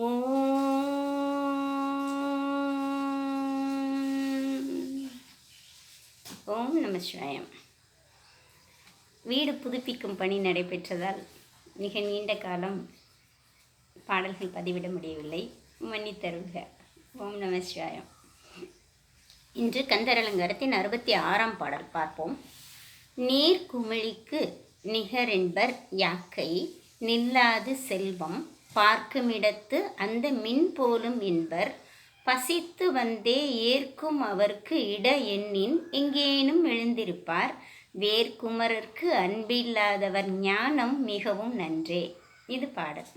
ஓம் ஓம் நம சிவாயம். வீடு புதுப்பிக்கும் பணி நடைபெற்றதால் மிக நீண்ட காலம் பாடல்கள் பதிவிட முடியவில்லை, மன்னித்தருக. ஓம் நம சிவாயம். இன்று கந்தரலங்கரத்தின் 66ஆம் பாடல் பார்ப்போம். நீர் குமிழிக்கு நிகரென்பர் யாக்கை நில்லாது செல்வம் பார்க்குமிடத்து அந்த மின் போலும் என்பர் பசித்து வந்தே ஏற்கும் அவர்க்கு இட எண்ணின் எங்கேனும் எழுந்திருப்பார் வேர்க்குமரர்க்கு அன்பில்லாதவர் ஞானம் மிகவும் நன்றே. இது பாடல்.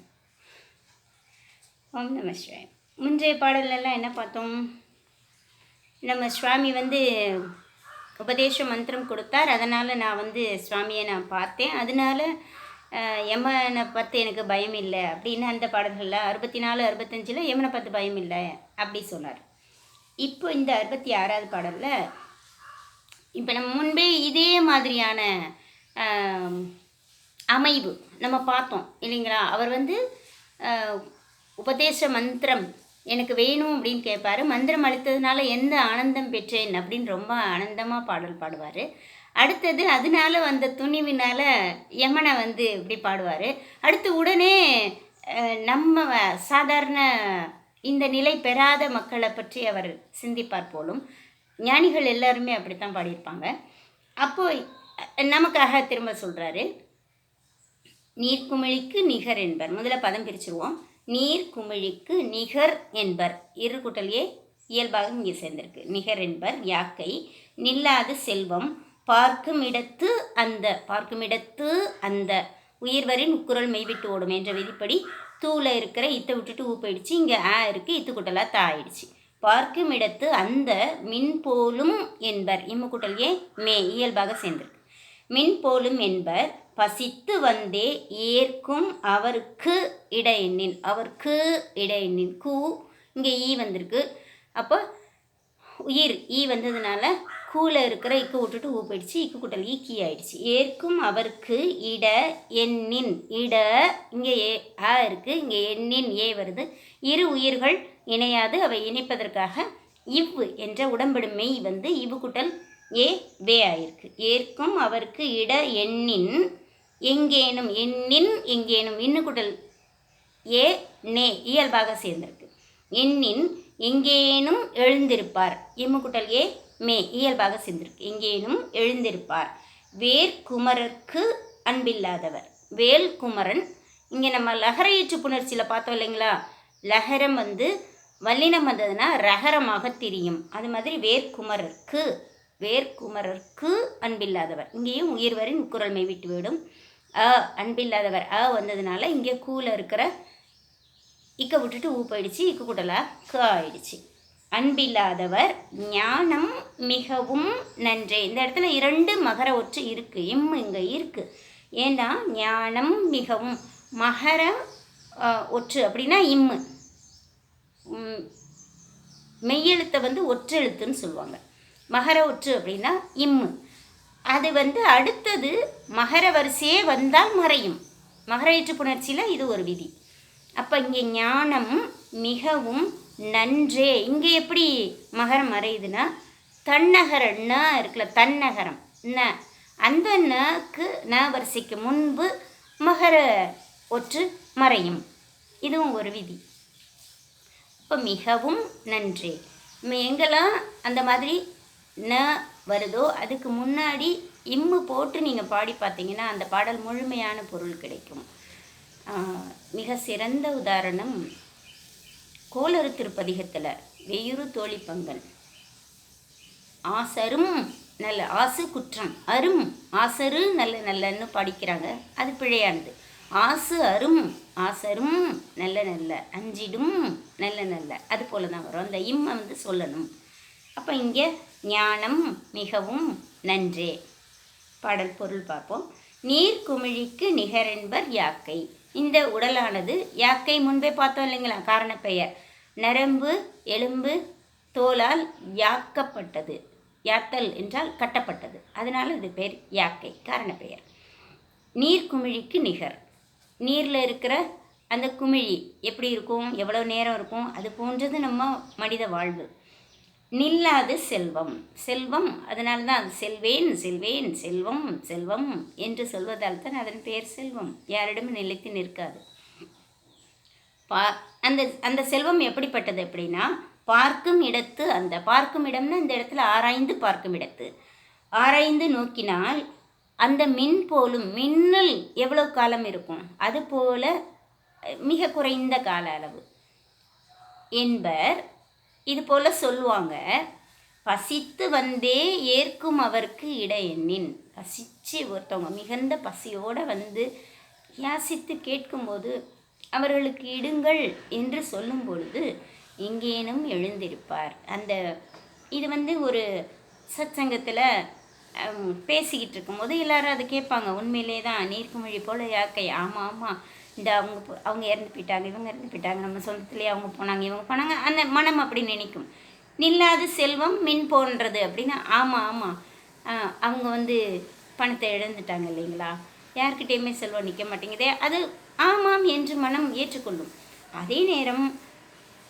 ஓம் நம சிவாயம். முந்தைய பாடலெல்லாம் என்ன பார்த்தோம்? நம்ம சுவாமி உபதேச மந்திரம் கொடுத்தார். அதனால் நான் சுவாமியை நான் பார்த்தேன். அதனால யமனை பார்த்து எனக்கு பயம் இல்லை அப்படின்னு அந்த பாடல்களில் 64, 65 யமனை பார்த்து பயம் இல்லை அப்படி சொன்னார். இப்போ இந்த 66ஆவது பாடலில் இப்போ நம்ம முன்பே இதே மாதிரியான அமைவு நம்ம பார்த்தோம் இல்லைங்களா? அவர் உபதேச மந்திரம் எனக்கு வேணும் அப்படின்னு கேட்பார். மந்திரம் அளித்ததுனால எந்த ஆனந்தம் பெற்றேன் அப்படின்னு ரொம்ப ஆனந்தமாக பாடல் பாடுவார். அடுத்தது அதனால வந்த துணிவினால் யமனை இப்படி பாடுவார். அடுத்து உடனே நம்ம சாதாரண இந்த நிலை பெறாத மக்களை பற்றி அவர் சிந்திப்பார் போலும். ஞானிகள் எல்லாருமே அப்படித்தான் பாடியிருப்பாங்க. அப்போது நமக்காக திரும்ப சொல்கிறாரு, நீர்க்குமிழிக்கு நிகர் என்பர். முதல்ல பதம் பிரிச்சுருவோம். நீர்க்குமிழிக்கு நிகர் என்பர், இரு கூட்டலையே இயல்பாக இங்கே சேர்ந்திருக்கு. நிகர் என்பர் யாக்கை நில்லாது செல்வம் பார்க்குமிடத்து அந்த உயிர்வரின் உக்குரல் மெய்விட்டு ஓடும் என்ற விதிப்படி தூள இருக்கிற இத்தை விட்டுட்டு ஊப்பிடுச்சு. இங்கே இருக்குது, இத்து குட்டலாக தாயிடுச்சு. பார்க்குமிடத்து அந்த மின் போலும் என்பர், இம்மு குட்டல் மே இயல்பாக சேர்ந்திருக்கு. மின் போலும் என்பர் பசித்து வந்தே ஏற்கும் அவருக்கு இட எண்ணின், அவருக்கு இட எண்ணின் கூ இங்கே ஈ வந்திருக்கு. அப்போ உயிர் ஈ வந்ததுனால கூல இருக்கிற இக்கு விட்டுட்டு ஊ போயிடுச்சு, இக்கு குட்டல் ஈக்கி ஆயிடுச்சு. ஏற்கும் அவருக்கு இட எண்ணின், இட இங்கே இருக்குது, இங்கே எண்ணின் ஏ வருது. இரு உயிர்கள் இணையாது அவை இணைப்பதற்காக இவ்வு என்ற உடம்படும் மெய் இவ்வு குட்டல் ஏ வே ஆயிருக்கு. ஏற்கும் அவருக்கு இட எண்ணின் எங்கேனும், எண்ணின் எங்கேனும் இன்னு குட்டல் ஏ நே இயல்பாக சேர்ந்திருக்கு. எண்ணின் எங்கேனும் எழுந்திருப்பார், இம்மு குட்டல் ஏ மே இயல்பாக சேர்ந்திருக்கு. எங்கேனும் எழுந்திருப்பார் வேர்க்குமரர்க்கு அன்பில்லாதவர். வேல்குமரன் இங்கே நம்ம லகரையீற்று புணர்ச்சியில் பார்த்தோம் இல்லைங்களா? லகரம் வல்லினம் வந்ததுன்னா ரகரமாக திரியும். அது மாதிரி வேர்க்குமரர்க்கு அன்பில்லாதவர். இங்கேயும் உயிர்வரின் உக்குரல் மெய்விட்டு விடும். அன்பில்லாதவர் வந்ததுனால இங்கே கூல இருக்கிற இக்க விட்டுட்டு ஊ போயிடுச்சு, இக்கு கூட்டலா க ஆயிடுச்சு. அன்பில்லாதவர் ஞானம் மிகவும் நன்றே. இந்த இடத்துல 2 மகர ஒற்று இருக்குது, இம்மு இங்கே இருக்குது. ஏன்னா ஞானம் மிகவும் மகர ஒற்று அப்படின்னா இம்மு, மெய்யெழுத்தை ஒற்றெழுத்துன்னு சொல்லுவாங்க. மகர ஒற்று அப்படின்னா இம்மு. அது அடுத்தது மகர வரிசையே வந்தால் மறையும். மகர ஏற்று புணர்ச்சியில் இது ஒரு விதி. அப்போ இங்கே ஞானம் மிகவும் நன்றே, இங்கே எப்படி மகரம் மறையுதுன்னா தன்னகர ந இருக்குல்ல, தன்னகரம் ந, அந்த நக்கு ந வரிசைக்கு முன்பு மகர ஒற்று மறையும். இதுவும் ஒரு விதி. இப்போ மிகவும் நன்றே, எங்கெல்லாம் அந்த மாதிரி ந வருதோ அதுக்கு முன்னாடி இம்மு போட்டு நீங்கள் பாடி பார்த்தீங்கன்னா அந்த பாடல் முழுமையான பொருள் கிடைக்கும். மிக சிறந்த உதாரணம் கோளறு திருப்பதிகத்தில் வெயுறு தோழி பங்கன். ஆசரும் நல்ல, ஆசு குற்றம், அரும் ஆசரு நல்ல நல்லன்னு படிக்கிறாங்க, அது பிழையானது. ஆசு அரும் ஆசரும் நல்ல நல்ல, அஞ்சிடும் நல்ல நல்ல, அது போல தான் வரும். அந்த இம்மை சொல்லணும். அப்போ இங்கே ஞானம் மிகவும் நன்றே. பாடல் பொருள் பார்ப்போம். நீர் குமிழிக்கு நிகரென்பர் யாக்கை. இந்த உடலானது யாக்கை முன்பே பார்த்தோம் இல்லைங்களா? காரணப்பெயர். நரம்பு எலும்பு தோலால் யாக்கப்பட்டது. யாத்தல் என்றால் கட்டப்பட்டது, அதனால் இது பேர் யாக்கை, காரணப்பெயர். நீர் குமிழிக்கு நிகர், நீரில் இருக்கிற அந்த குமிழி எப்படி இருக்கும், எவ்வளோ நேரம் இருக்கும், அது போன்றது நம்ம மனித வாழ்வு. நில்லாது செல்வம், செல்வம் அதனால தான் அது செல்வேன் செல்வேன் செல்வம் செல்வம் என்று சொல்வதால் தான் அதன் பெயர் செல்வம். யாரிடமும் நிலைத்து நிற்காது. அந்த அந்த செல்வம் எப்படிப்பட்டது அப்படின்னா, பார்க்கும் இடத்து அந்த பார்க்கும் இடம்னா இந்த இடத்துல ஆராய்ந்து பார்க்கும் இடத்து, ஆராய்ந்து நோக்கினால் அந்த மின் போலும் மின்னல் எவ்வளோ காலம் இருக்கும், அதுபோல மிக குறைந்த கால அளவு என்பர். இது போல் சொல்லுவாங்க, பசித்து வந்தே ஏற்கும் அவருக்கு இட எண்ணின். பசிச்சு ஒருத்தவங்க மிகுந்த பசியோடு வந்து யாசித்து கேட்கும்போது அவர்களுக்கு இடுங்கள் என்று சொல்லும் பொழுது எங்கேனும் எழுந்திருப்பார். அந்த இது வந்து ஒரு சத்சங்கத்தில் பேசிக்கிட்டு இருக்கும்போது எல்லாரும் அதை கேட்பாங்க. உண்மையிலே தான் நீர்க்குமிழி போல் யாக்கை, ஆமாம் ஆமாம், இந்த அவங்க இறந்து போயிட்டாங்க, இவங்க இறந்து போயிட்டாங்க, நம்ம சொந்தத்துலேயே அவங்க போனாங்க, இவங்க போனாங்க, அந்த மனம் அப்படி நினைக்கும். நில்லாது செல்வம் மின் போன்றது அப்படின்னா, ஆமாம் ஆமாம், அவங்க வந்து பணத்தை இழந்துட்டாங்க இல்லைங்களா, யார்கிட்டையுமே செல்வம் நிற்க மாட்டேங்குதே, அது ஆமாம் என்று மனம் ஏற்றுக்கொள்ளும். அதே நேரம்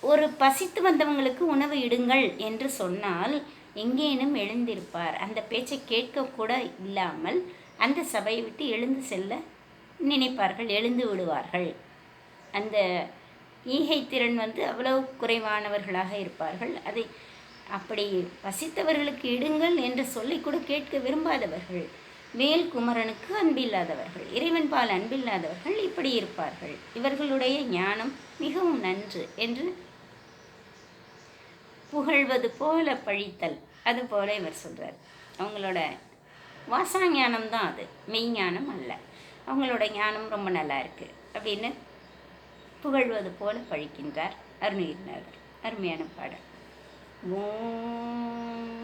ஒரு பசித்து வந்தவங்களுக்கு உணவு இடுங்கள் என்று சொன்னால் எங்கேனும் எழுந்திருப்பார். அந்த பேச்சை கேட்கக்கூட இல்லாமல் அந்த சபையை விட்டு எழுந்து செல்ல நினைப்பார்கள், எழுந்து விடுவார்கள். அந்த ஈகை திறன் வந்து அவ்வளவு குறைவானவர்களாக இருப்பார்கள். அதை அப்படி பசித்தவர்களுக்கு இடுங்கள் என்று சொல்லி கூட கேட்க விரும்பாதவர்கள், வேல்குமரனுக்கு அன்பில்லாதவர்கள், இறைவன் பால் அன்பில்லாதவர்கள் இப்படி இருப்பார்கள். இவர்களுடைய ஞானம் மிகவும் நன்று என்று புகழ்வது போல பழித்தல், அது போல இவர் சொல்கிறார். அவங்களோட வாசாஞானம் தான் அது, மெய்ஞானம் அல்ல. அவங்களோட ஞானம் ரொம்ப நல்லா இருக்குது அப்படின்னு புகழ்வது போல பழிக்கின்றார் அருணகிரிநாதர். அருமையான பாடல். ஓம்